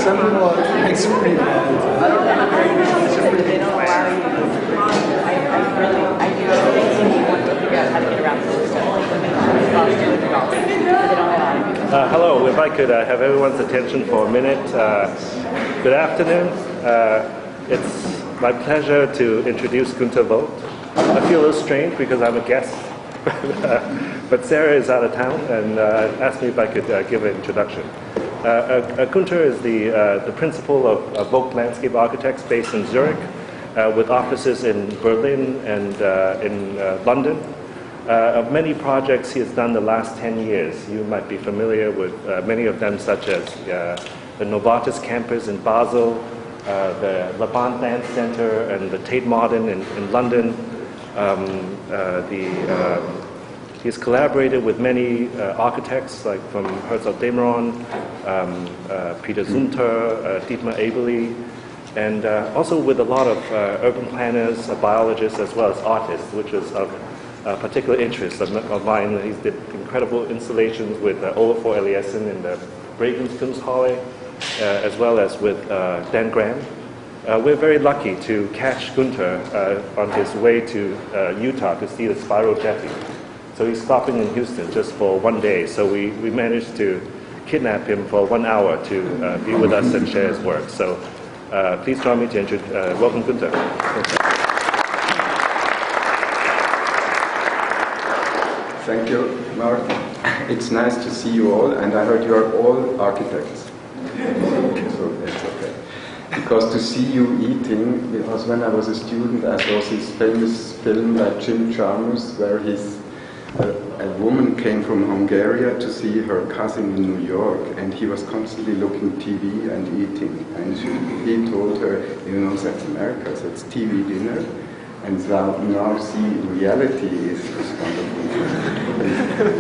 some people are super pretty bad. I don't have a very good system. They don't allow you. I really want to figure out how to get around this. So like when they cost $200, but they don't allow you. Hello, if I could have everyone's attention for a minute. Good afternoon. It's my pleasure to introduce Gunther Vogt. I feel a little strange because I'm a guest, but Sarah is out of town and asked me if I could give an introduction. Gunther is the principal of Vogt Landscape Architects based in Zurich, with offices in Berlin and in London. Of many projects he has done the last 10 years. You might be familiar with many of them, such as the Novartis campus in Basel, the Laban Dance Center, and the Tate Modern in London. He's collaborated with many architects, like from Herzog Demeron, Peter Zumthor, Dietmar Eberli, and also with a lot of urban planners, biologists, as well as artists, which is of particular interest of mine. He did incredible installations with Olafur Eliasson in the Regenskunsthalle, as well as with Dan Graham. We're very lucky to catch Gunther on his way to Utah to see the Spiral Jetty. So he's stopping in Houston just for one day. So we managed to kidnap him for 1 hour to be with us and share his work. So please join me to welcome Gunther. Thank you, Mark. It's nice to see you all, and I heard you are all architects. So that's okay. Because to see you eating, because when I was a student, I saw this famous film by Jim Jarmusch, where a woman came from Hungary to see her cousin in New York, and he was constantly looking TV and eating. And he told her, you know, that's America, that's TV dinner. And now see, reality is wonderful.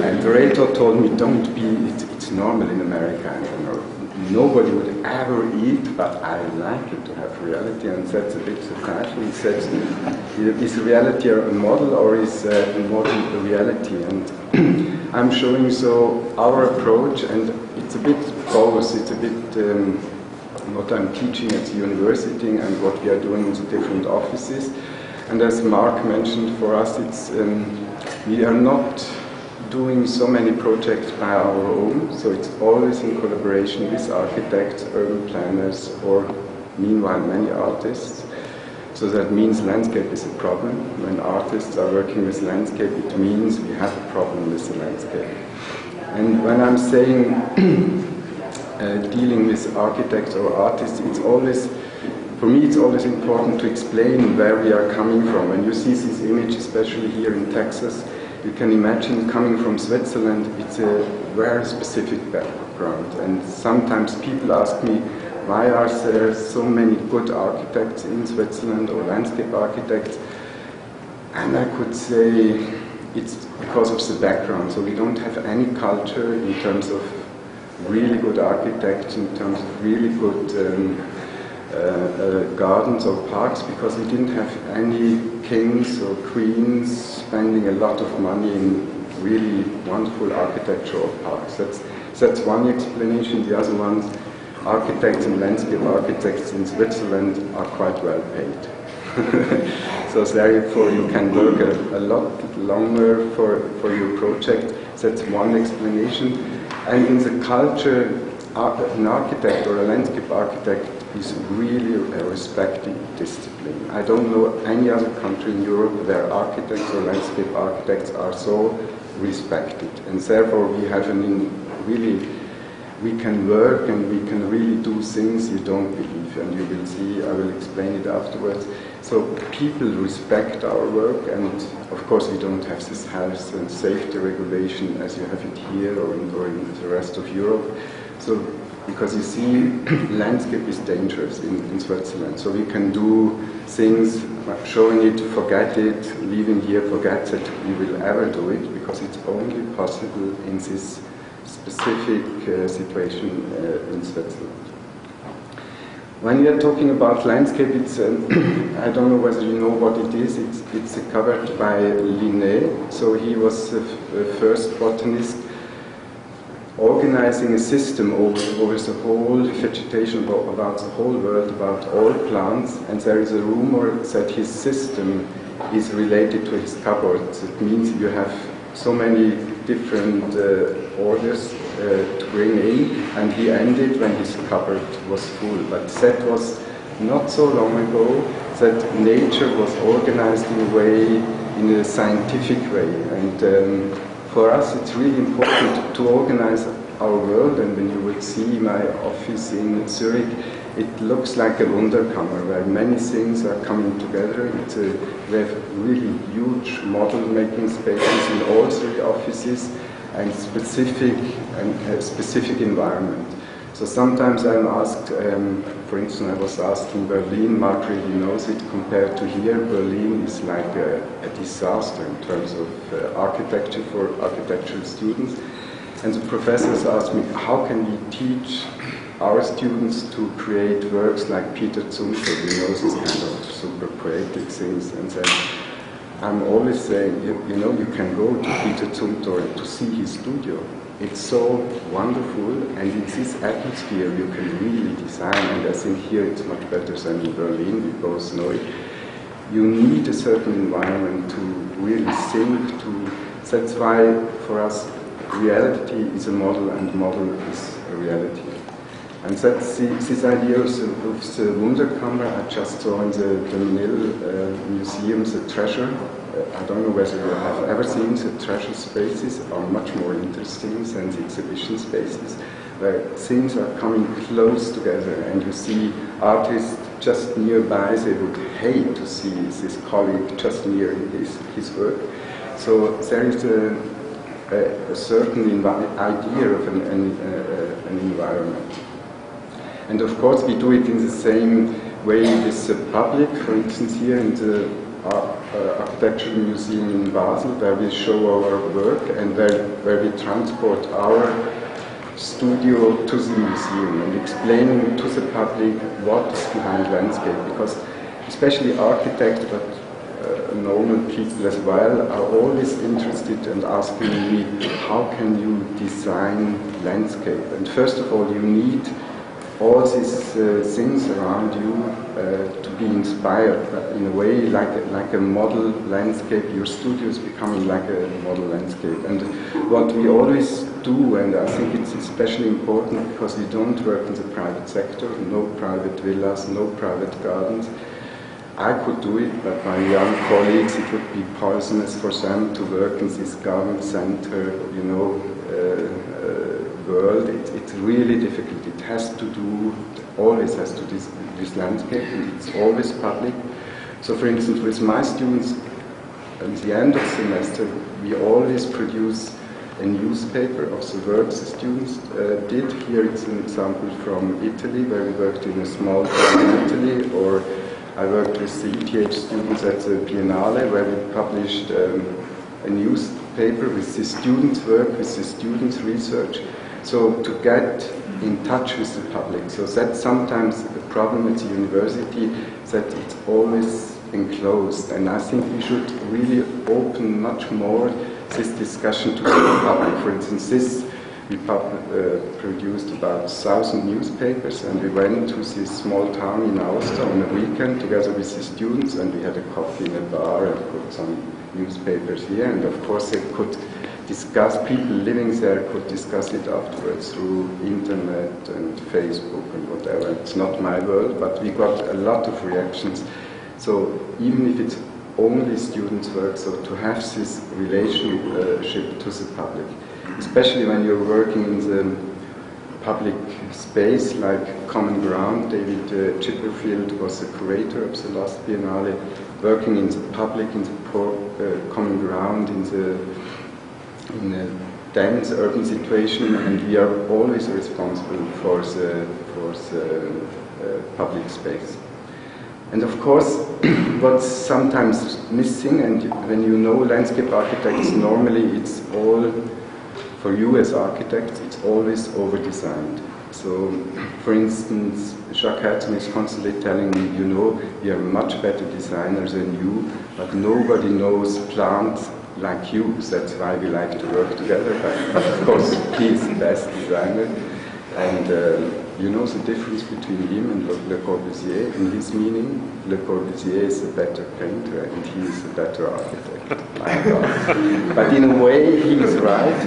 And Reto told me, don't be, it's normal in America. Nobody would ever eat, but I like it to have reality, and that's a bit surprising. He says, is reality a model, or is a model a reality? And I'm showing so our approach, and it's a bit both. It's a bit what I'm teaching at the university and what we are doing in the different offices. And as Mark mentioned, for us, it's we are not doing so many projects by our own, so it's always in collaboration with architects, urban planners, or meanwhile many artists. So that means landscape is a problem. When artists are working with landscape, it means we have a problem with the landscape. And when I'm saying dealing with architects or artists, it's always, for me, it's always important to explain where we are coming from. When you see this image, especially here in Texas, you can imagine coming from Switzerland, it's a very specific background. And sometimes people ask me, why are there so many good architects in Switzerland, or landscape architects? And I could say it's because of the background. So we don't have any culture in terms of really good architects, in terms of really good gardens or parks, because we didn't have any kings or queens spending a lot of money in really wonderful architectural parks. That's one explanation. The other one, architects and landscape architects in Switzerland are quite well paid. So therefore you can work a lot longer for your project. That's one explanation. And in the culture, an architect or a landscape architect is really a respected discipline. I don't know any other country in Europe where architects or landscape architects are so respected. And therefore we have we can work and we can really do things you don't believe. And you will see, I will explain it afterwards. So people respect our work, and of course we don't have this health and safety regulation as you have it here or in the rest of Europe. So, because you see, landscape is dangerous in Switzerland. So we can do things, showing it, forget it, leaving here, forget that we will ever do it, because it's only possible in this specific situation in Switzerland. When we are talking about landscape, it's I don't know whether you know what it is. It's covered by Linné. So he was the first botanist organizing a system over the whole vegetation, about the whole world, about all plants, and there is a rumor that his system is related to his cupboards. It means you have so many different orders to bring in, and he ended when his cupboard was full. But that was not so long ago, that nature was organized in a scientific way, and for us it's really important to organize our world. And when you will see my office in Zurich, it looks like a Wunderkammer where many things are coming together. We have really huge model-making spaces in all three offices and a specific environment. So sometimes I'm asked, for instance, I was asked in Berlin, Mark really knows it, compared to here, Berlin is like a disaster in terms of architecture for architectural students. And the professors asked me, how can we teach our students to create works like Peter Zumthor, who knows this kind of super poetic things, and then I'm always saying, you know, you can go to Peter Zumthor and to see his studio. It's so wonderful, and in this atmosphere you can really design, and I think here it's much better than in Berlin, we both know it. You need a certain environment to really think, that's why for us reality is a model and model is a reality. And that's this idea of the Wunderkammer I just saw in the Mill Museum, the treasure. I don't know whether you have ever seen the treasure spaces are much more interesting than the exhibition spaces, where things are coming close together and you see artists just nearby. They would hate to see this colleague just near his work. So there is a certain idea of an environment. And of course we do it in the same way with the public. For instance, here in the Architectural Museum in Basel, where we show our work and where we transport our studio to the museum and explaining to the public what is behind landscape, because especially architects, but normal people as well, are always interested and asking me, how can you design landscape? And first of all, you need all these things around you to be inspired in a way, like a model landscape. Your studio is becoming like a model landscape. And what we always do, and I think it's especially important because we don't work in the private sector, no private villas, no private gardens. I could do it, but my young colleagues, it would be poisonous for them to work in this garden center, you know, world. It's really difficult. It has to do, always has to do this landscape, and it's always public. So for instance, with my students, at the end of the semester, we always produce a newspaper of the works the students did. Here it's an example from Italy, where we worked in a small town in Italy, or I worked with the ETH students at the Biennale, where we published a newspaper with the students' work, with the students' research. So to get in touch with the public. So that's sometimes the problem at the university, that it's always enclosed. And I think we should really open much more this discussion to the public. For instance, we produced about 1,000 newspapers, and we went to this small town in Aosta on a weekend together with the students, and we had a coffee in a bar and put some newspapers here, and of course they could discuss, people living there could discuss it afterwards through internet and Facebook and whatever. It's not my world, but we got a lot of reactions. So even if it's only students' work, so to have this relationship to the public, especially when you're working in the public space like Common Ground. David Chipperfield was the curator of the last Biennale, working in the public, in the Common Ground, in a dense urban situation, and we are always responsible for the public space. And of course, what's sometimes missing, and when you know landscape architects, normally it's all, for you as architects, it's always over-designed. So, for instance, Jacques Hertzmann is constantly telling me, you know, we are much better designers than you, but nobody knows plant like you. That's why we like to work together. But of course, he is the best designer. And you know the difference between him and Le Corbusier in his meaning? Le Corbusier is a better painter and he is a better architect. My God. But in a way, he is right.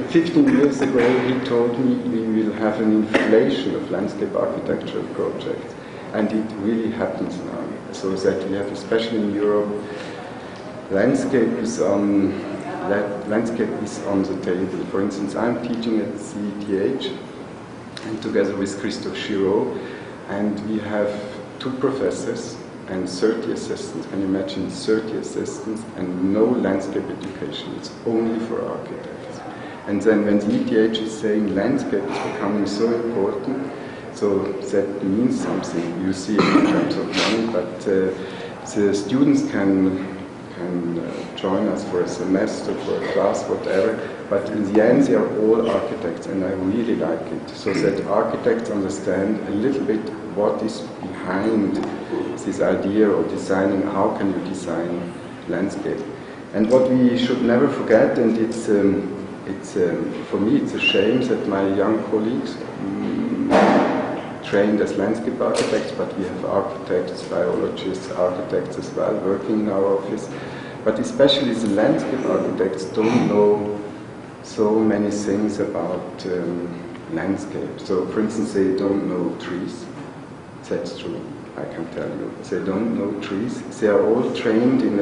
15 years ago, he told me we will have an inflation of landscape architectural projects. And it really happens now. So that we have, especially in Europe, landscape is on the table. For instance, I'm teaching at CETH, and together with Christophe Giraud, and we have 2 professors and 30 assistants. Can you imagine 30 assistants and no landscape education? It's only for architects. And then when CETH is saying landscape is becoming so important, so that means something. You see it in terms of money, but the students can join us for a semester, for a class, whatever, but in the end they are all architects, and I really like it, so that architects understand a little bit what is behind this idea of designing, how can you design landscape. And what we should never forget, and it's for me it's a shame that my young colleagues trained as landscape architects, but we have architects, biologists, architects as well working in our office. But especially the landscape architects don't know so many things about landscape. So, for instance, they don't know trees. That's true, I can tell you. They don't know trees. They are all trained in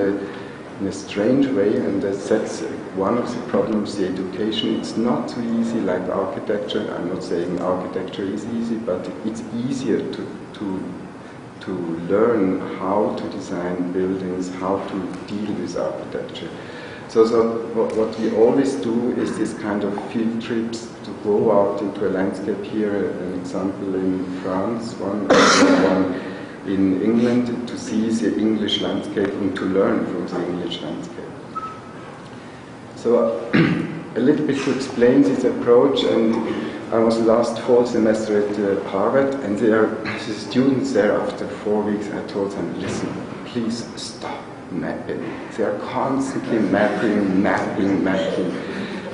a strange way, and that's one of the problems, the education. It's not so easy like architecture. I'm not saying architecture is easy, but it's easier to learn how to design buildings, how to deal with architecture. So what we always do is this kind of field trips to go out into a landscape. Here, an example in France, one in England, to see the English landscape and to learn from the English landscape. So a little bit to explain this approach, and I was last fall semester at Harvard, and the students there, after 4 weeks, I told them, listen, please stop mapping. They are constantly mapping.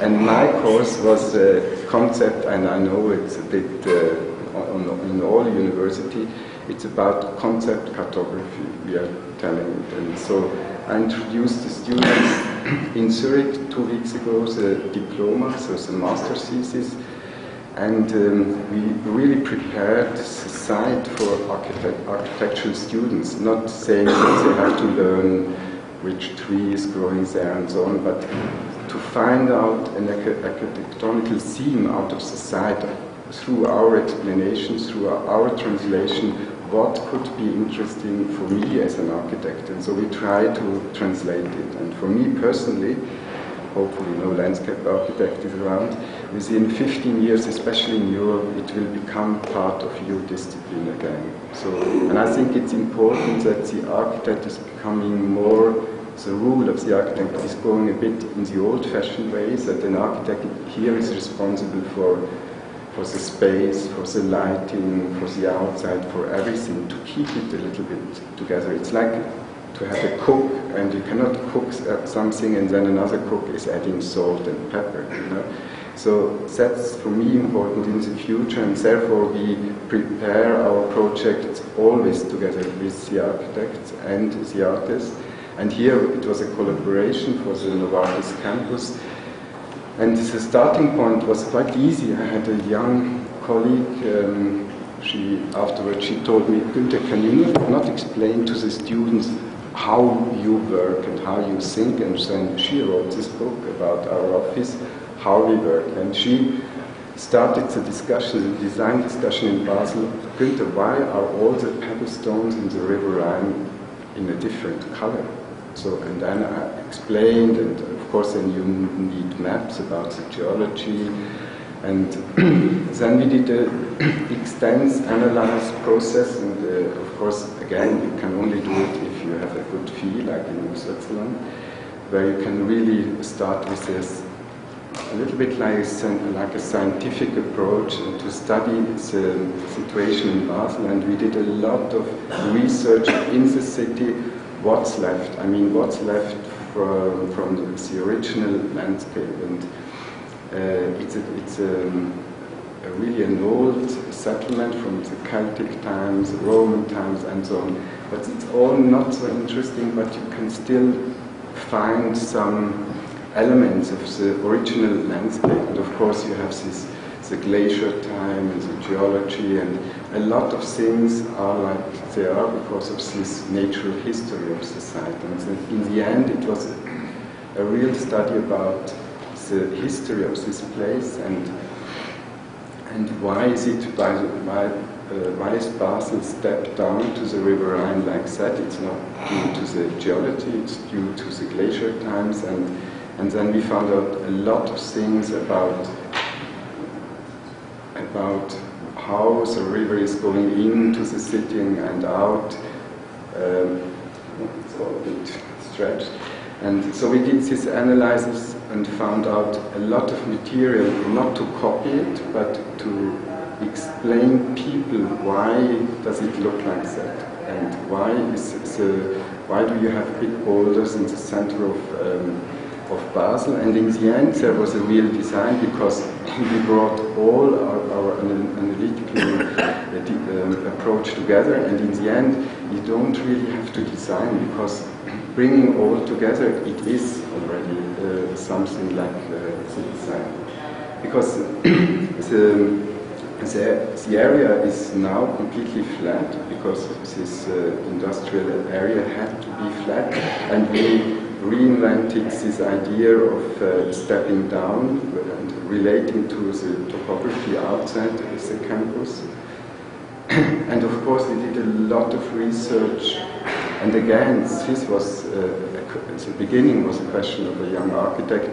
And my course was a concept, and I know it's a bit in all university, it's about concept cartography, we are telling it. And so I introduced the students in Zurich 2 weeks ago, the diploma, so the master's thesis, and we really prepared the site for architectural students, not saying that they have to learn which tree is growing there and so on, but to find out an architectonical theme out of the site through our explanations, through our translation, what could be interesting for me as an architect. And so we try to translate it. And for me personally, hopefully no landscape architect is around, within 15 years, especially in Europe, it will become part of your discipline again. So, and I think it's important that the architect is becoming more, the rule of the architect is going a bit in the old-fashioned ways, that an architect here is responsible for the space, for the lighting, for the outside, for everything, to keep it a little bit together. It's like to have a cook, and you cannot cook something and then another cook is adding salt and pepper, you know? So that's for me important in the future, and therefore we prepare our projects always together with the architects and the artists. And here it was a collaboration for the Novartis campus. And the starting point was quite easy. I had a young colleague, afterwards she told me, Gunther, can you not explain to the students how you work and how you think? And then she wrote this book about our office, how we work. And she started the discussion, the design discussion in Basel. Gunther, why are all the pebble stones in the River Rhine in a different color? So, and then I explained, and of course then you need maps about the geology, and then we did an extensive analysis process, and of course again you can only do it if you have a good feel, like in Switzerland, where you can really start with this, a little bit like a scientific approach to study the situation in Basel, and we did a lot of research in the city. What's left? I mean, what's left from the original landscape, and it's really an old settlement from the Celtic times, Roman times, and so on. But it's all not so interesting, but you can still find some elements of the original landscape. And of course you have the glacier time and the geology, and a lot of things are like they are because of this natural history of the site. And in the end it was a real study about the history of this place, and why is it why is Basel stepped down to the River Rhine like that? It's not due to the geology, it's due to the glacier times, and then we found out a lot of things about how the river is going into the city and out. It's all a bit stretched. And so we did this analysis and found out a lot of material, not to copy it, but to explain people why does it look like that, and why do you have big boulders in the center of Basel. And in the end there was a real design, because we brought all our analytical approach together, and in the end you don't really have to design, because bringing all together it is already something like the design. Because the area is now completely flat, because this industrial area had to be flat, and we reinvented this idea of stepping down and relating to the topography outside the campus. And of course we did a lot of research, and again this was the beginning was a question of a young architect: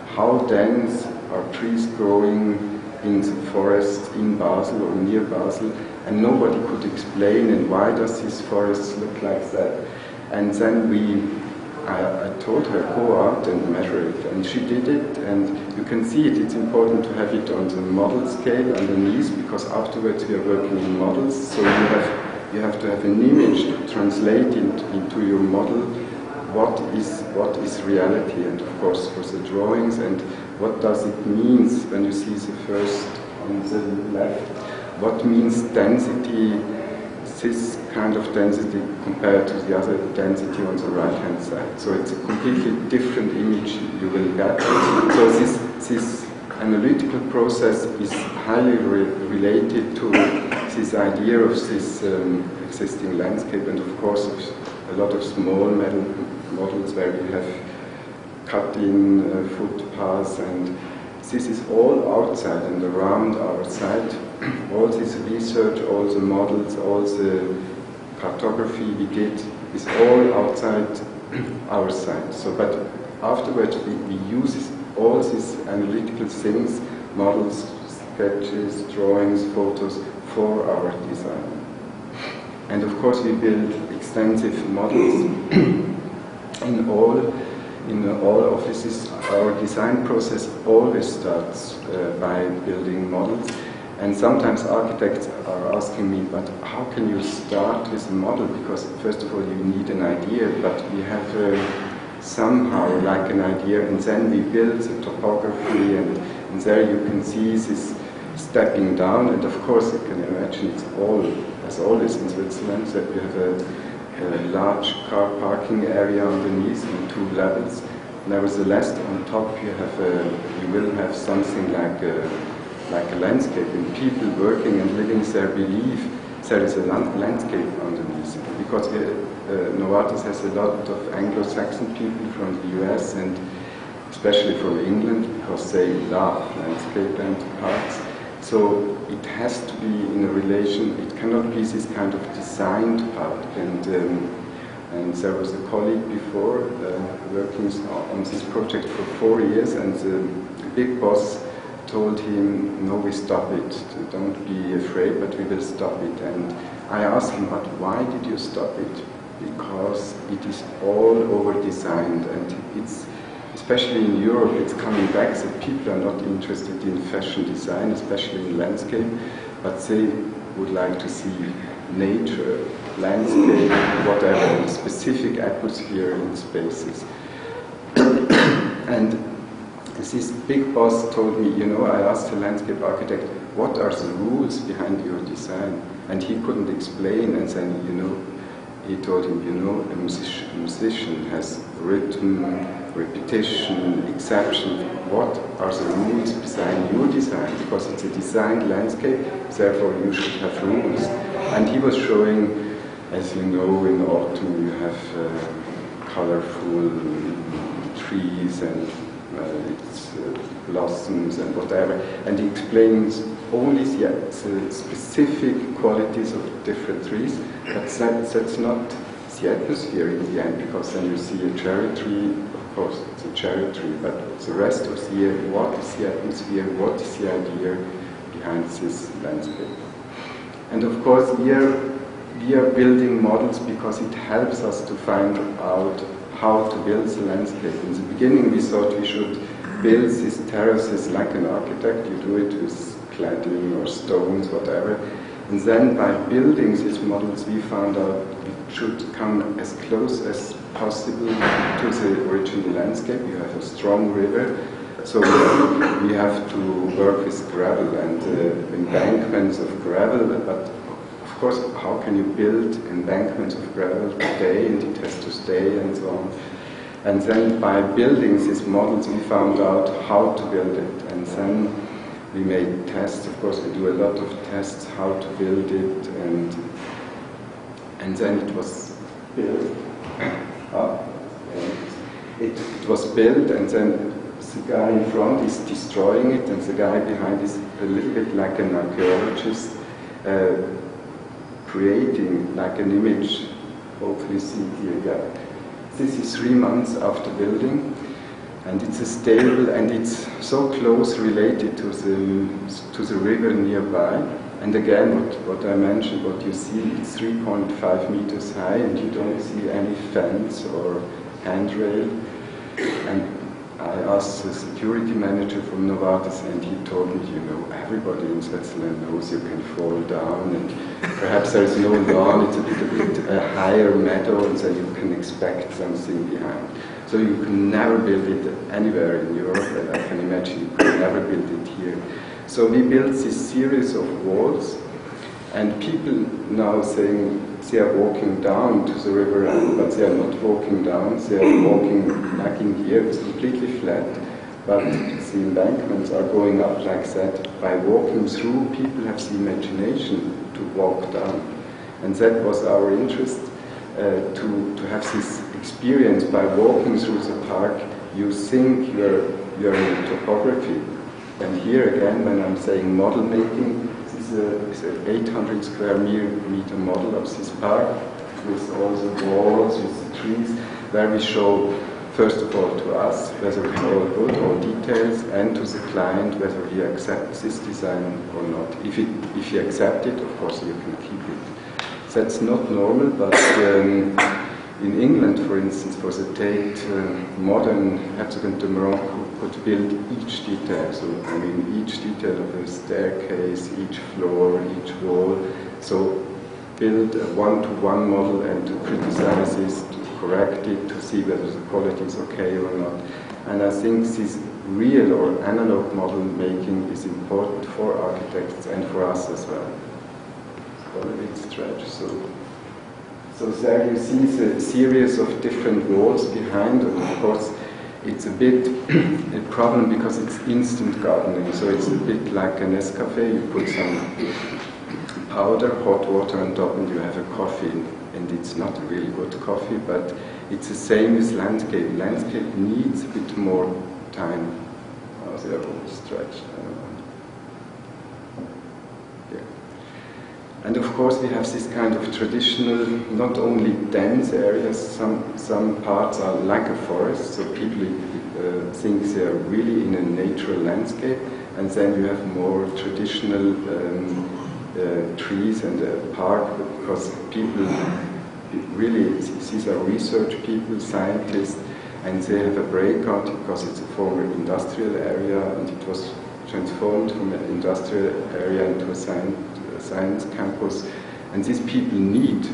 how dense are trees growing in the forest in Basel or near Basel? And nobody could explain, and why does these forests look like that? And then I told her, go out and measure it, and she did it, and you can see it. It's important to have it on the model scale underneath, because afterwards we are working in models, so you have to have an image to translate into your model what is reality, and of course for the drawings, and what does it mean when you see the first on the left, what means density, this kind of density compared to the other density on the right hand side. So it's a completely different image you will get. So this analytical process is highly related to this idea of this existing landscape, and of course a lot of small models where we have cut-in footpaths, and this is all outside and around our site. All this research, all the models, all the cartography we did is all outside our site. So, but afterwards we use all these analytical things, models, sketches, drawings, photos, for our design. And of course we build extensive models in all offices. Our design process always starts by building models. And sometimes architects are asking me, but how can you start with a model? Because first of all you need an idea, but we have somehow like an idea, and then we build the topography, and there you can see this stepping down. And of course you can imagine it's all, as always in Switzerland, that we have a large car parking area underneath in 2 levels. Nevertheless, on top you will have something like a landscape, and people working and living there believe there is a landscape underneath. Because Novartis has a lot of Anglo-Saxon people from the US and especially from England, because they love landscape and parks. So it has to be in a relation, it cannot be this kind of designed part. And there was a colleague before working on this project for 4 years, and the big boss told him, no, we stop it, don't be afraid, but we will stop it. And I asked him, but why did you stop it? Because it is all over-designed, and it's, especially in Europe, it's coming back, that people are not interested in fashion design, especially in landscape, but they would like to see nature, landscape, whatever, specific atmosphere in spaces. And this big boss told me, you know, I asked the landscape architect, what are the rules behind your design? And he couldn't explain, and then, you know, he told him, you know, a musician has rhythm, repetition, exception. What are the rules behind your design? Because it's a designed landscape, therefore you should have rules. And he was showing, as you know, in autumn you have colorful trees and it's blossoms and whatever, and he explains only the specific qualities of different trees, but that's not the atmosphere in the end, because then you see a cherry tree, of course it's a cherry tree, but the rest of the year, what is the atmosphere, what is the idea behind this landscape? And of course we are building models because it helps us to find out how to build the landscape. In the beginning we thought we should build these terraces like an architect, you do it with cladding or stones, whatever. And then by building these models we found out we should come as close as possible to the original landscape. You have a strong river, so we have to work with gravel and embankments of gravel, but of course, how can you build embankments of gravel today, and it has to stay and so on. And then by building these models we found out how to build it, and then we made tests. Of course we do a lot of tests how to build it, and then it was built. It was built, and then the guy in front is destroying it, and the guy behind is a little bit like an archaeologist, creating like an image. Hopefully see it here. Yeah. This is 3 months after building, and it's a stable, and it's so close related to the river nearby. And again, what I mentioned, what you see, it's 3.5 meters high, and you don't see any fence or handrail. And I asked the security manager from Novartis, and he told me, you know, everybody in Switzerland knows you can fall down, and perhaps there's no lawn, it's a bit higher meadow, and so you can expect something behind. So you can never build it anywhere in Europe, and I can imagine you could never build it here. So we built this series of walls, and people now saying they are walking down to the river, but they are not walking down, they are walking like in here, it's completely flat, but the embankments are going up like that. By walking through, people have the imagination to walk down. And that was our interest, to have this experience. By walking through the park, you think you're in topography. And here again, when I'm saying model making, this is an 800 square meter model of this park, with all the walls, with the trees, where we show, first of all, to us whether it's all good, all details, and to the client whether he accepts this design or not. If he accepts it, of course, you can keep it. That's not normal, but in England, for instance, for the Tate, modern Herzog de Morocco could build each detail. So, I mean, each detail of a staircase, each floor, each wall. So, build a one-to-one model and to criticize this, to correct it, to see whether the quality is okay or not. And I think this real or analog model making is important for architects and for us as well. It's a bit stretch. So there you see the series of different walls behind, and of course it's a bit a problem because it's instant gardening, so it's a bit like an Nescafe. You put some powder, hot water on top, and you have a coffee, and it's not a really good coffee, but it's the same with landscape. Landscape needs a bit more time. Oh, they are all stretched. And of course we have this kind of traditional, not only dense areas, some parts are like a forest, so people think they are really in a natural landscape, and then you have more traditional trees and a park, because people really, these are research people, scientists, and they have a breakout because it's a former industrial area, and it was transformed from an industrial area into a science campus, and these people need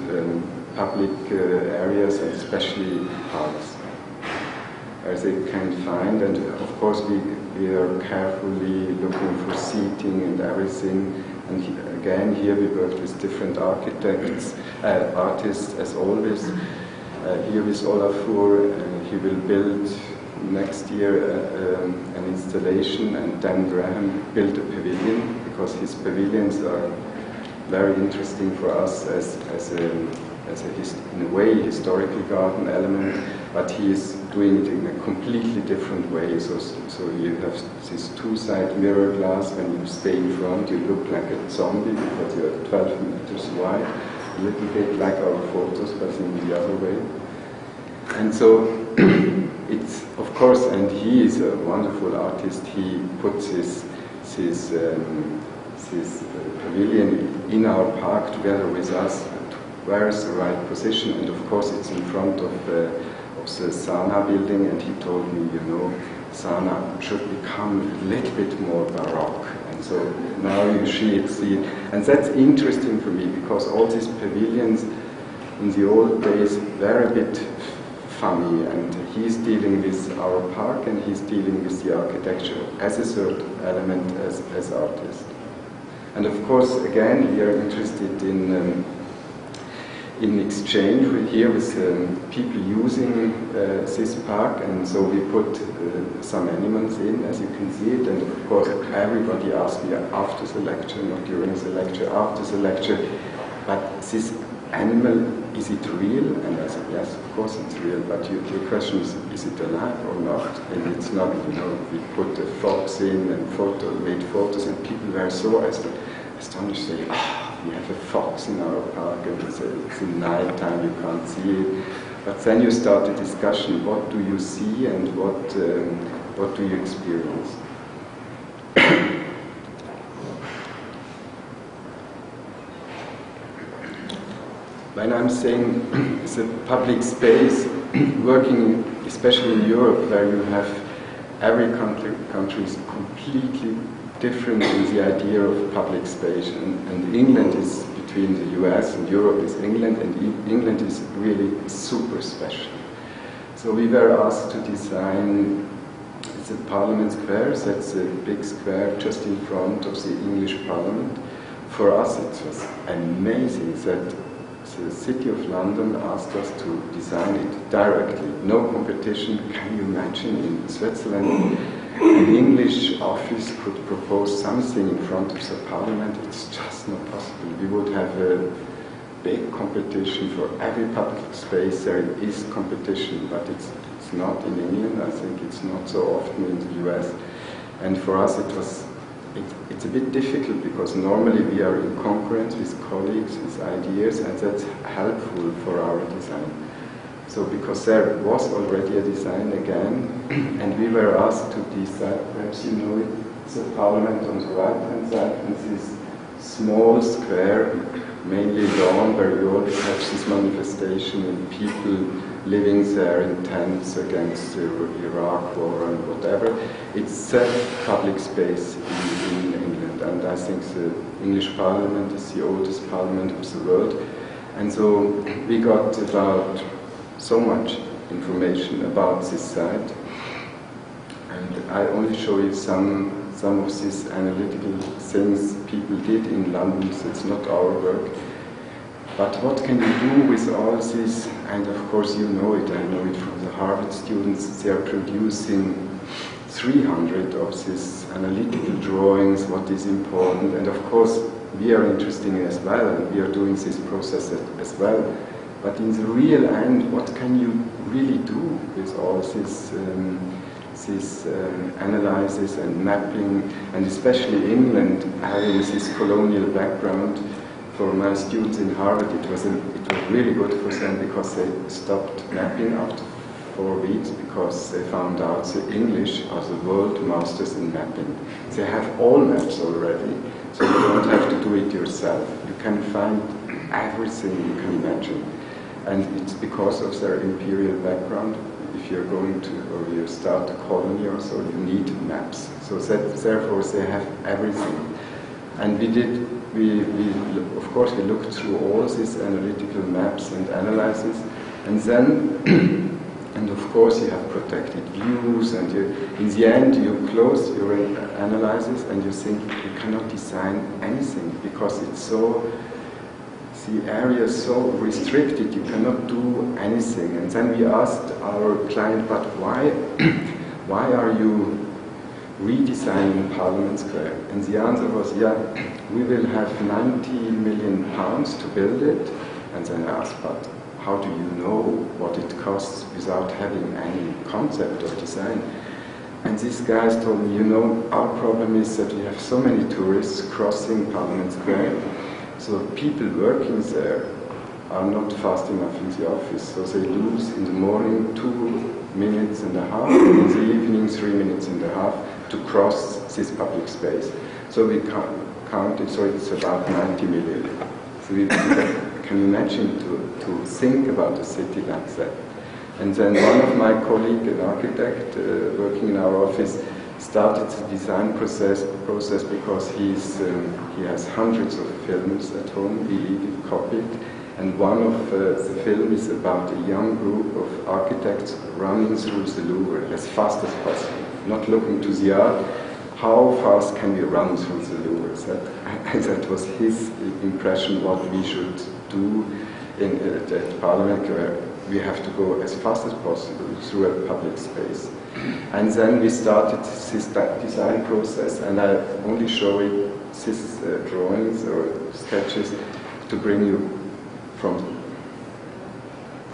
public areas and especially parks. as they can find. And of course we are carefully looking for seating and everything. And again, here we worked with different artists as always. Here with Olafur, he will build next year an installation, and Dan Graham built a pavilion, because his pavilions are very interesting for us as in a way historical garden element, but he is doing it in a completely different way. So you have this two-side mirror glass. When you stay in front, you look like a zombie because you're 12 meters wide, a little bit like our photos, but in the other way. And so it's, of course, and he is a wonderful artist. He puts his pavilion in our park together with us. Where is the right position? And of course, it's in front of the Sana building. And he told me, you know, Sana should become a little bit more baroque. And so now you see it, and that's interesting for me, because all these pavilions in the old days were a bit funny, and he's dealing with our park, and he's dealing with the architecture as a third element as artist. And of course, again, we are interested in exchange with people using this park, and so we put some animals in, as you can see it, and of course everybody asked me after the lecture, not during the lecture, after the lecture, but this animal, is it real? And I said, yes, of course it's real, but your question is it alive or not? And it's not, you know, we put a fox in and made photos, and people were so astonished, saying, we have a fox in our park, and it's in night time, you can't see it. But then you start a discussion, what do you see and what do you experience? When I'm saying it's a public space, working especially in Europe, where you have every country is completely different in the idea of public space, and England is between the US and Europe is England, and England is really super special. So we were asked to design, it's a Parliament Square, that's a big square just in front of the English Parliament. For us it was amazing that the City of London asked us to design it directly, no competition. Can you imagine in Switzerland an English office could propose something in front of the Parliament? It's just not possible. We would have a big competition for every public space. There is competition, but it's not in England. I think it's not so often in the US. And for us it's a bit difficult, because normally we are in concurrence with colleagues, with ideas, and that's helpful for our design. So because there was already a design again, and we were asked to design, perhaps you know it, it's a Parliament on the right-hand side, and this small square, mainly lawn, where you always have this manifestation and people living there in tents against the Iraq war and whatever. It's a public space in England, and I think the English Parliament is the oldest parliament of the world. And so we got about so much information about this site, and I only show you some of these analytical things people did in London, so it's not our work. But what can you do with all this? And of course you know it, I know it from the Harvard students. They are producing 300 of these analytical drawings, what is important. And of course we are interested in it as well, and we are doing this process as well. But in the real end, what can you really do with all this analysis and mapping, and especially England having this colonial background? For my students in Harvard, it was really good for them, because they stopped mapping after 4 weeks, because they found out the English are the world masters in mapping. They have all maps already, so you don't have to do it yourself. You can find everything you can imagine. And it's because of their imperial background. If you're going to, or you start a colony or so, you need maps. So therefore they have everything. And of course we looked through all these analytical maps and analyses, and then And of course you have protected views, and in the end you close your analysis and you think you cannot design anything because it's so, the area is so restricted, you cannot do anything. And then we asked our client, but why, why are you redesigning Parliament Square? And the answer was, yeah, we will have 90 million pounds to build it. And then I asked, but how do you know what it costs without having any concept of design? And these guys told me, you know, our problem is that we have so many tourists crossing Parliament Square, so people working there are not fast enough in the office, so they lose in the morning 2.5 minutes, in the evening 3.5 minutes to cross this public space. So we counted, so it's about 90 million. So we can imagine to think about a city like that. And then one of my colleagues, an architect working in our office, started the design process because he has hundreds of films at home, he copied. And one of the films is about a young group of architects running through the Louvre as fast as possible, not looking to the art. How fast can we run through the Louvre? That was his impression what we should do at Parliament, where we have to go as fast as possible through a public space. And then we started this design process, and I only show you these drawings or sketches to bring you from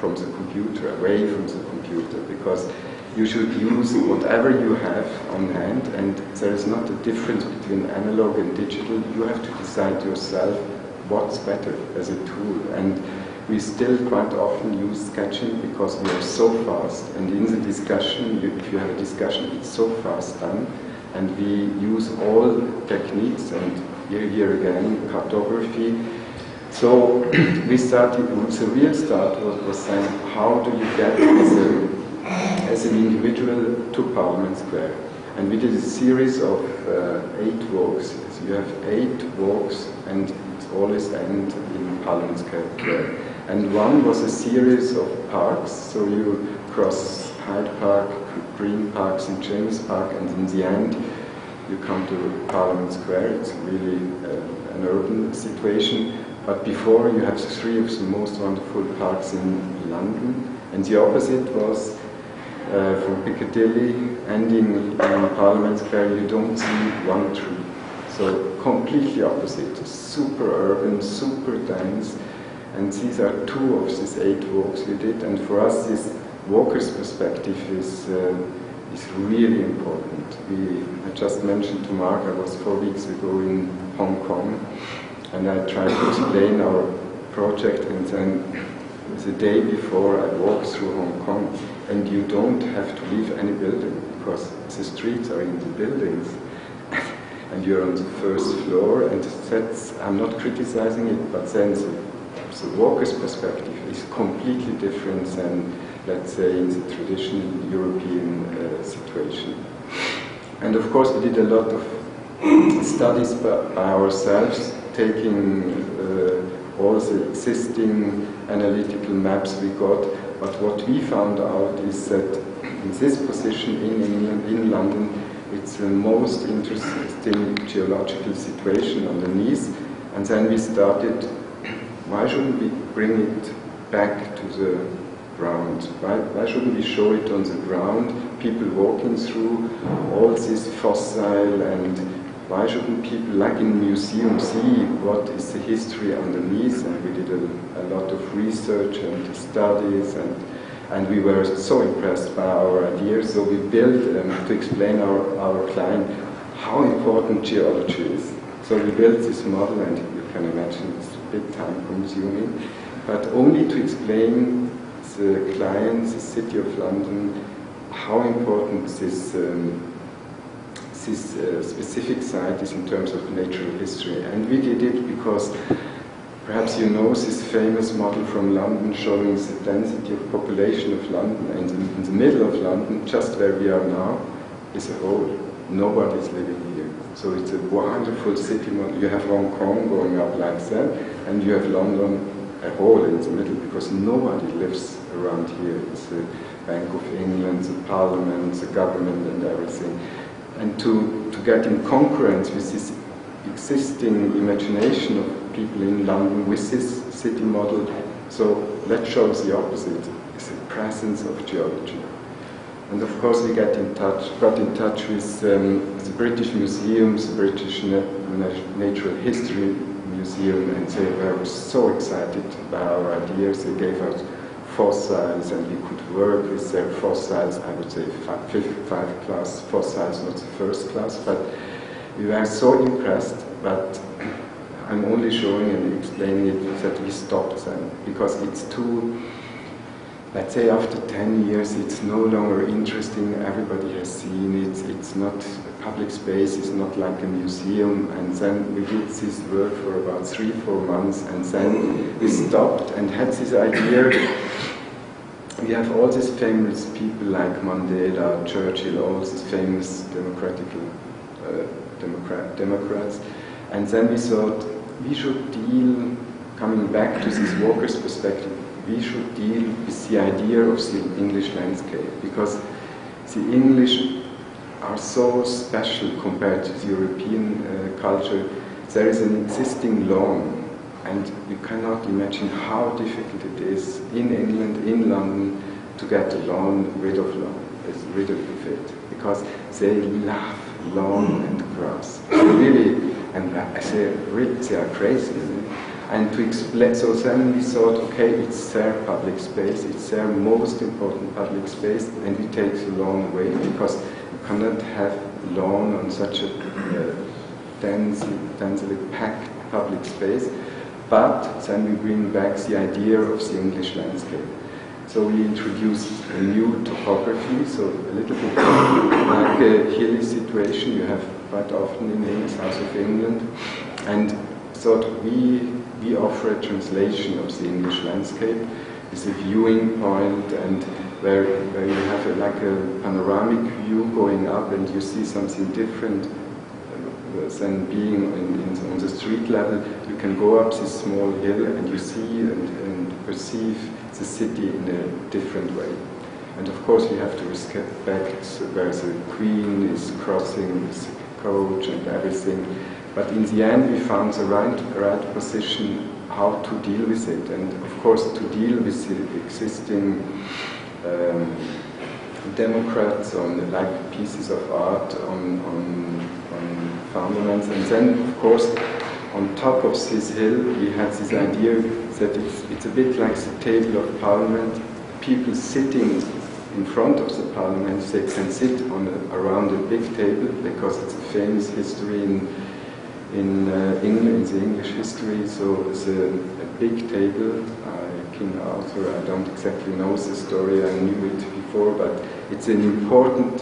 the computer, away from the computer, because you should use whatever you have on hand, and there is not a difference between analog and digital. You have to decide yourself what's better as a tool. And we still quite often use sketching because we are so fast, and in the discussion, if you have a discussion, it's so fast done, and we use all techniques, and here again, cartography. So we started, the real start was saying, how do you get as an individual to Parliament Square? And we did a series of 8 walks. So you have 8 walks, and it always ends in Parliament Square. And one was a series of parks, so you cross Hyde Park, Green Park, St. James Park, and in the end you come to Parliament Square. It's really an urban situation. But before you have 3 of the most wonderful parks in London, and the opposite was from Piccadilly ending in Parliament Square, you don't see one tree. So completely opposite, super urban, super dense. And these are 2 of these 8 walks we did. And for us, this walker's perspective is really important. I just mentioned to Mark, I was 4 weeks ago in Hong Kong, and I tried to explain our project, and then the day before I walked through Hong Kong, and you don't have to leave any building because the streets are in the buildings. And you're on the first floor, and that's, I'm not criticizing it, but then the walker's perspective is completely different than, let's say, in the traditional European situation. And of course, we did a lot of studies by ourselves, taking all the existing analytical maps we got. But what we found out is that in this position in London, it's the most interesting geological situation underneath. And then we started, why shouldn't we bring it back to the ground? Why shouldn't we show it on the ground, people walking through all this fossil, and why shouldn't people, like in museums, see what is the history underneath? And we did a lot of research and studies, and we were so impressed by our ideas, so we built to explain our client how important geology is. So we built this model, and you can imagine it's a bit time consuming, but only to explain the client, the City of London, how important this specific site is in terms of natural history. And we did it because perhaps you know this famous model from London showing the density of population of London, and in the middle of London, just where we are now, is a hole. Nobody is living here. So it's a wonderful city model. You have Hong Kong going up like that, and you have London a hall in the middle, because nobody lives around here. It's the Bank of England, the Parliament, the government, and everything. And to get in concurrence with this existing imagination of people in London with this city model, so that shows the opposite. It's the presence of geology. And of course we got in touch with the British Museums, the British Natural History Museum, and they were so excited by our ideas. They gave us fossils, and we could work with their fossils. I would say five class fossils, not the first class, but we were so impressed. But I'm only showing and explaining it that we stopped them, because it's too, let's say after 10 years, it's no longer interesting. Everybody has seen it. It's not a public space. It's not like a museum. And then we did this work for about 3-4 months, and then we stopped and had this idea. We have all these famous people like Mandela, Churchill, all these famous Democrats. And then we thought we should deal, coming back to this Walker's perspective, we should deal with the idea of the English landscape, because the English are so special compared to the European culture. There is an existing lawn, and you cannot imagine how difficult it is in England, in London, to get a lawn, rid of it, because they love lawn and grass. Really, and I say, they are crazy. And to explain, so then we thought, okay, it's their public space, it's their most important public space, and we take the lawn away, because you cannot have lawn on such a densely packed public space. But then we bring back the idea of the English landscape. So we introduced a new topography, so a little bit like a hilly situation you have quite often in the south of England, and thought we offer a translation of the English landscape. It's a viewing point, and where you have like a panoramic view going up, and you see something different than being on the street level. You can go up this small hill and you see and perceive the city in a different way. And of course we have to respect where the Queen is crossing with the coach and everything. But in the end we found the right position how to deal with it. And of course to deal with the existing Democrats on like pieces of art on fundaments, and then of course on top of this hill we had this idea that it's a bit like the table of Parliament. People sitting in front of the Parliament, they can sit around a big table, because it's a famous history in England, in the English history. So it's a big table. King Arthur, I don't exactly know the story, I knew it before, but it's an important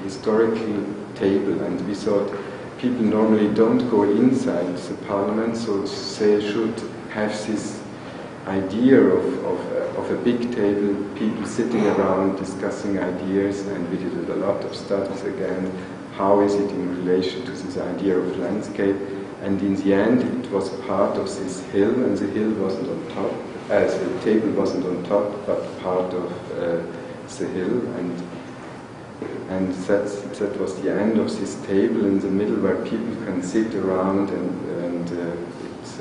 historical table, and we thought people normally don't go inside the Parliament, so they should have this idea of a big table, people sitting around discussing ideas, and we did a lot of studies again. How is it in relation to this idea of landscape? And in the end, it was part of this hill, and the hill wasn't on top. The table wasn't on top, but part of the hill, and that was the end of this table in the middle, where people can sit around, and it's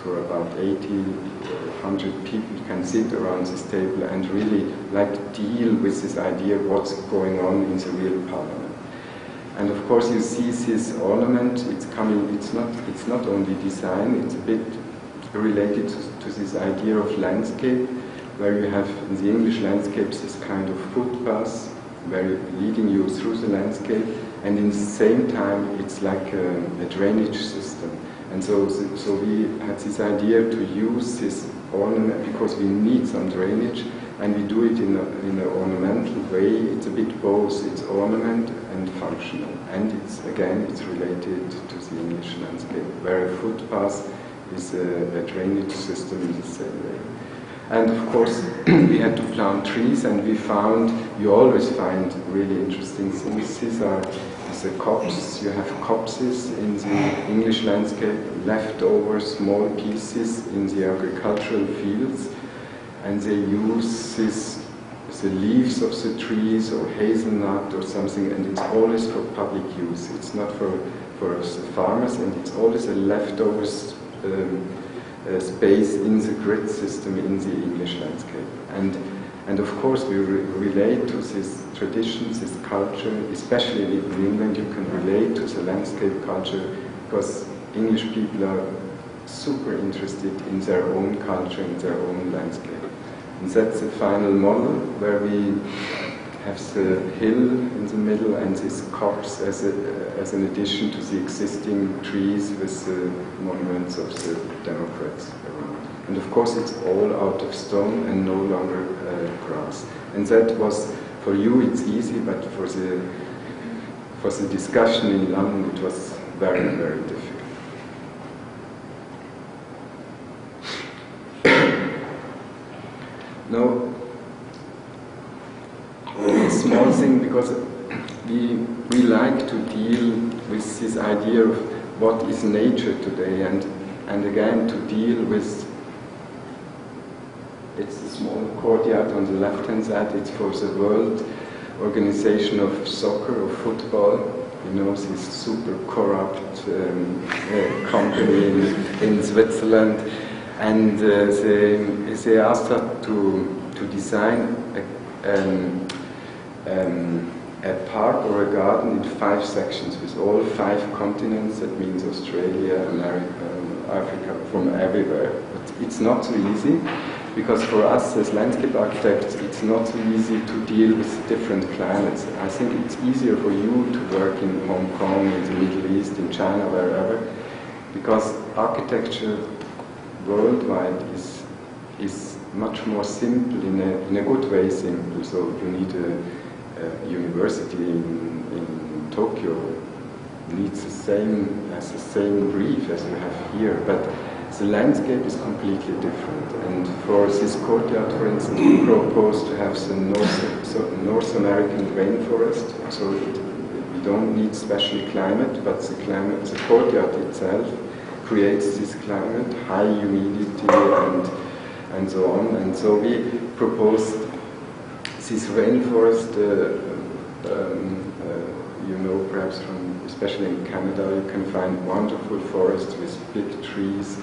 for about 100 people can sit around this table and really like deal with this idea of what's going on in the real Parliament. And of course you see this ornament, it's not only design, it's a bit related to this idea of landscape, where you have in the English landscapes this kind of footpaths leading you through the landscape, and in the same time it's like a drainage system. And so we had this idea to use this ornament, because we need some drainage, and we do it in an ornamental way. It's a bit both, it's ornament and functional, and it's related to the English landscape, where a footpath is a drainage system in the same way. And of course, we had to plant trees, and we found, you always find really interesting things. These are the copses. You have copses in the English landscape, leftover small pieces in the agricultural fields, and they use the leaves of the trees or hazelnut or something, and it's always for public use. It's not for the farmers, and it's always a leftover space in the grid system in the English landscape. And of course we relate to this tradition, this culture, especially in England you can relate to the landscape culture because English people are super interested in their own culture, in their own landscape. And that's the final model where we have the hill in the middle and this copse as an addition to the existing trees with the monuments of the Democrats around. And of course it's all out of stone and no longer grass. And that was, for you it's easy, but for the discussion in London it was very, very difficult. Now, a small thing, because we like to deal with this idea of what is nature today, and again to deal with, it's a small courtyard on the left-hand side, it's for the World Organization of Soccer or Football, you know, this super corrupt company in Switzerland, and they asked us to design a park or a garden in 5 sections with all 5 continents. That means Australia, America, Africa, from everywhere. But it's not so easy, because for us as landscape architects, it's not so easy to deal with different climates. I think it's easier for you to work in Hong Kong, in the Middle East, in China, wherever, because architecture worldwide is much more simple, in a good way simple. So you need a university in Tokyo needs has the same brief as you have here, but the landscape is completely different. And for this courtyard, for instance, we propose to have the North American rainforest, so we don't need special climate, but the courtyard itself creates this climate, high humidity and so on. And so we proposed this rainforest, you know, perhaps from, especially in Canada, you can find wonderful forests with big trees.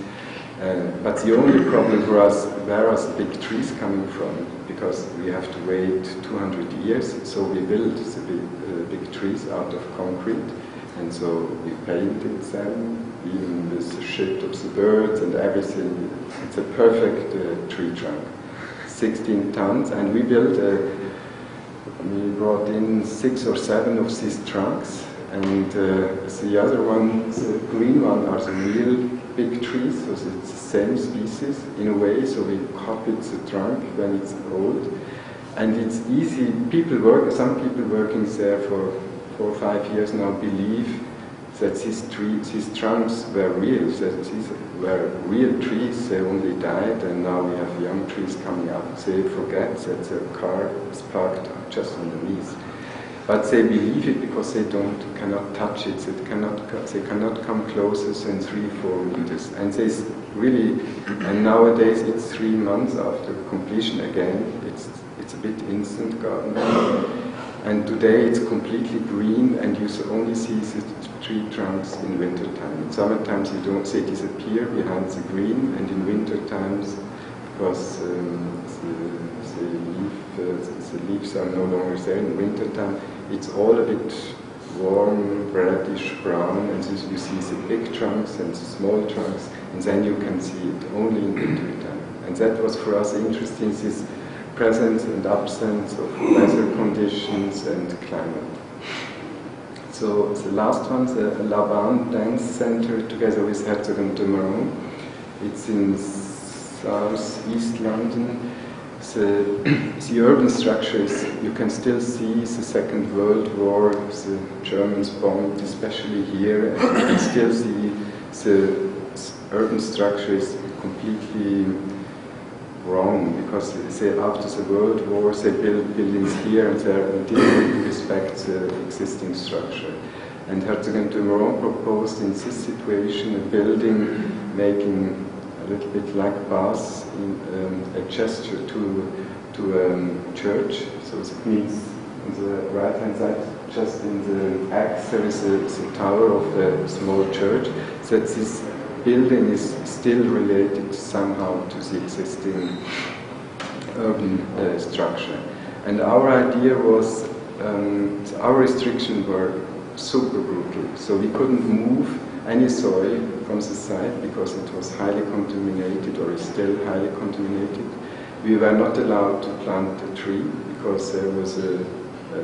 But the only problem for us, where are the big trees coming from? Because we have to wait 200 years, so we built the big trees out of concrete, and so we painted them, even with the shape of the birds and everything. It's a perfect tree trunk, 16 tons, and we built we brought in 6 or 7 of these trunks, and the other ones, the green one, are the real big trees, so it's the same species in a way, so we copied the trunk when it's old. And it's easy, some people working there for 4 or 5 years now believe that these trunks were real, that these were real trees, they only died, and now we have young trees coming up. They forget that the car is parked just underneath. But they believe it because they cannot touch it, they cannot come closer than 3-4 meters. And and nowadays it's 3 months after completion again, it's a bit instant gardening. And today it's completely green, and you only see the tree trunks in winter time. In summer times they disappear behind the green, and in winter times, because the leaves are no longer there in winter time, it's all a bit warm, reddish brown, and you see the big trunks and the small trunks, and then you can see it only in winter time. And that was for us interesting, this presence and absence of weather conditions and climate. So the last one, the Laban Dance Center, together with Herzog and de Meuron. It's in southeast London. The urban structures, you can still see the Second World War, the Germans bombed, especially here, and you can still see the urban structure is completely wrong. because say after the World War they built buildings here and there and didn't respect the existing structure. And Herzog de Meuron proposed in this situation a building making a little bit like Bath in a gesture to a church. So it means on the right hand side, just in the X, there is the tower of a small church. So that this building is still related somehow to the existing urban structure. And our idea was, our restrictions were super brutal. So we couldn't move any soil from the site because it was highly contaminated or is still highly contaminated. We were not allowed to plant a tree because there was a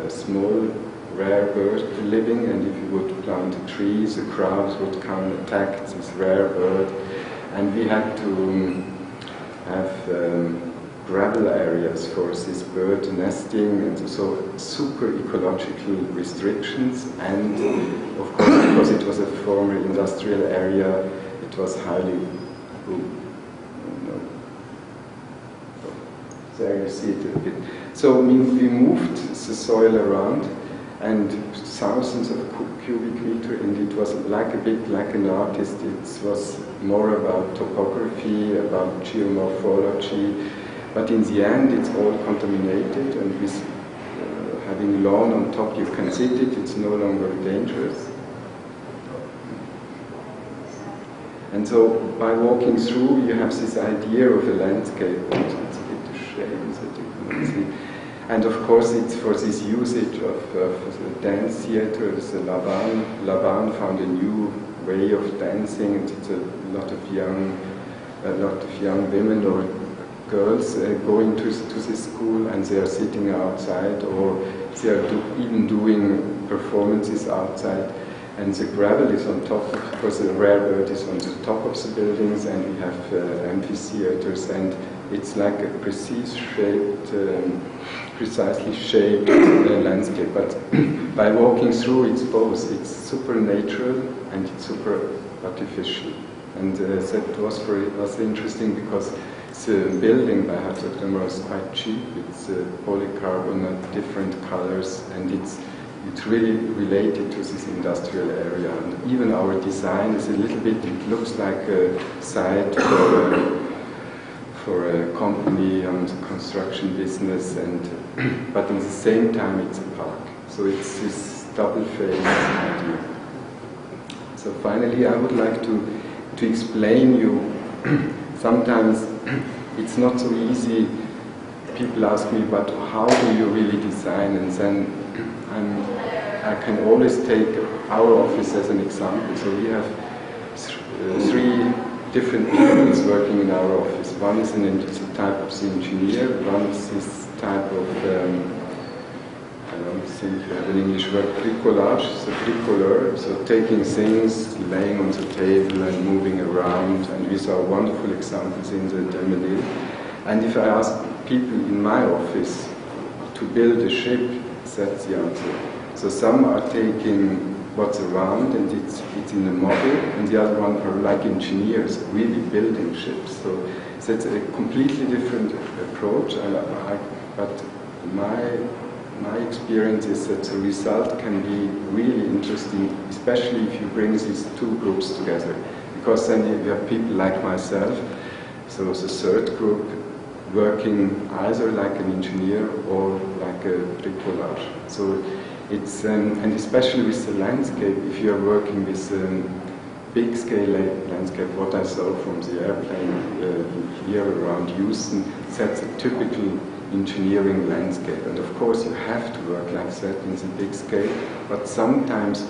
small rare bird living, and if you would plant a tree, the crowds would come and attack this rare bird. And we had to have gravel areas for this bird nesting, and so super ecological restrictions. And of course, because it was a former industrial area, it was highly there you see it a bit. So we moved the soil around, and thousands of cubic meters, and it was like a bit like an artist. It was more about topography, about geomorphology, but in the end it's all contaminated, and with having lawn on top you can sit it, it's no longer dangerous. And so by walking through you have this idea of a landscape, and it's a bit a shame that you cannot see. And of course, it's for this usage of the dance theater. The Laban found a new way of dancing, and it's a lot of young women or girls going to this school, and they are sitting outside, or they are even doing performances outside. And the gravel is on top, because the rare bird is on the top of the buildings, and we have amphitheaters, and it's like a precisely shaped landscape. But by walking through, it's both. It's super natural and it's super artificial. And that was for us interesting because the building by Herzog de Meuron is quite cheap. It's polycarbonate, different colors, and it's really related to this industrial area. And even our design is a little bit, it looks like a site for a company on the construction business, and but at the same time it's a park. So it's this double-phase idea. So finally I would like to explain you, sometimes it's not so easy. People ask me, but how do you really design? And then I can always take our office as an example. So we have three different people working in our office. One is a type of engineer, one is this type of, I don't think you have an English word, bricolage, so bricoleur, so taking things, laying on the table and moving around, and we saw wonderful examples in the Demenil. And if I ask people in my office to build a ship, that's the answer. So some are taking what's around, and it's in a model, and the other one are like engineers really building ships. So that's a completely different approach. But my experience is that the result can be really interesting, especially if you bring these two groups together, because then you have people like myself. So the third group working either like an engineer or like a bricolage. So it's, and especially with the landscape, if you are working with big scale landscape, what I saw from the airplane here around Houston, that's a typical engineering landscape. And of course you have to work like that in the big scale, but sometimes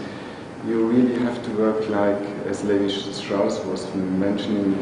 you really have to work like, as Levi Strauss was mentioning,